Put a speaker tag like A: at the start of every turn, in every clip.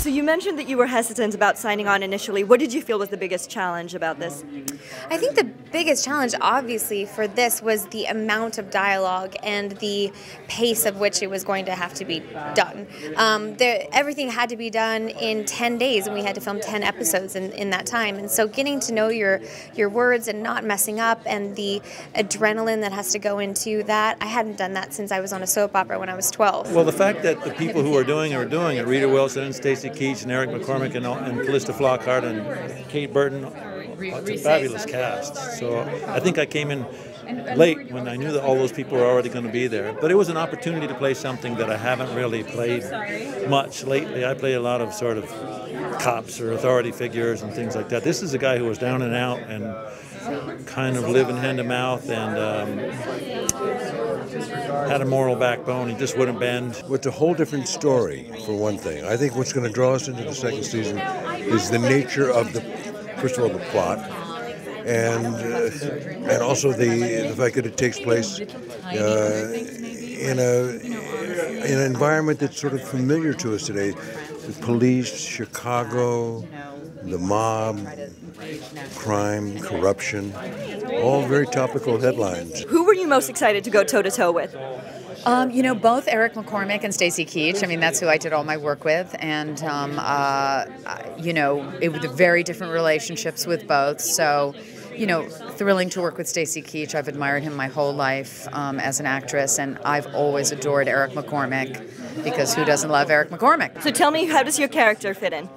A: So you mentioned that you were hesitant about signing on initially. What did you feel was the biggest challenge about this?
B: I think the biggest challenge, obviously, for this was the amount of dialogue and the pace of which it was going to have to be done. Everything had to be done in 10 days, and we had to film 10 episodes in that time. And so getting to know your words and not messing up, and the adrenaline that has to go into that, I hadn't done that since I was on a soap opera when I was 12.
C: Well, the fact that the people who are doing it, Rita Wilson and Stacey Keach and Eric McCormick and Callista Flockhart and Kate Burton, it's a fabulous cast. So I think I came in late when I knew that all those people were already going to be there. But it was an opportunity to play something that I haven't really played much lately. I play a lot of sort of cops or authority figures and things like that. This is a guy who was down and out and kind of living hand to mouth and had a moral backbone. He just wouldn't bend.
D: Well, it's a whole different story, for one thing. I think what's going to draw us into the second season is the nature of first of all, the plot, and also the fact that it takes place in an environment that's sort of familiar to us today. The police, Chicago, the mob, crime, corruption, all very topical headlines.
A: Who were you most excited to go toe-to-toe with?
E: Both Eric McCormick and Stacey Keach. I mean, that's who I did all my work with. And, it was very different relationships with both. So, thrilling to work with Stacey Keach. I've admired him my whole life as an actress. And I've always adored Eric McCormick, because who doesn't love Eric McCormick?
A: So tell me, how does your character fit in?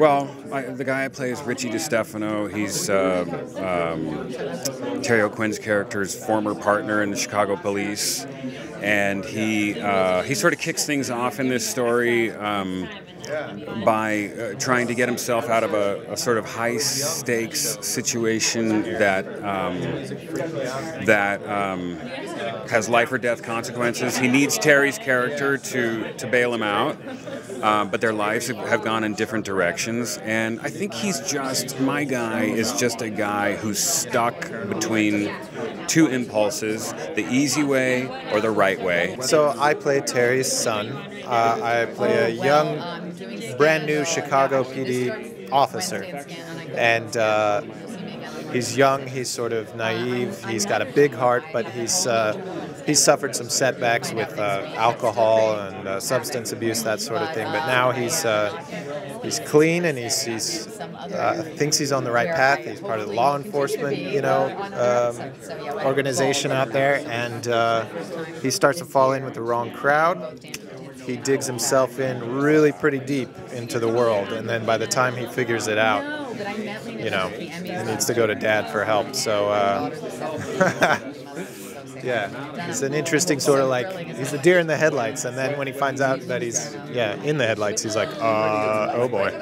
F: The guy I play is Richie DiStefano. He's Terry O'Quinn's character's former partner in the Chicago police, and he sort of kicks things off in this story by trying to get himself out of a sort of high-stakes situation that has life or death consequences. He needs Terry's character to bail him out, but their lives have gone in different directions. And I think my guy is just a guy who's stuck between two impulses, the easy way or the right way.
G: So I play Terry's son. I play a young, brand new Chicago PD officer. And he's young, he's sort of naive, he's got a big heart, but he's suffered some setbacks with alcohol and substance abuse, that sort of thing. But now he's clean, and he thinks he's on the right path. He's part of the law enforcement, organization out there, and he starts to fall in with the wrong crowd. He digs himself in really pretty deep into the world, and then by the time he figures it out, he needs to go to Dad for help. So, yeah, it's an interesting sort of he's the deer in the headlights, and then when he finds out that he's, in the headlights, he's like, oh boy.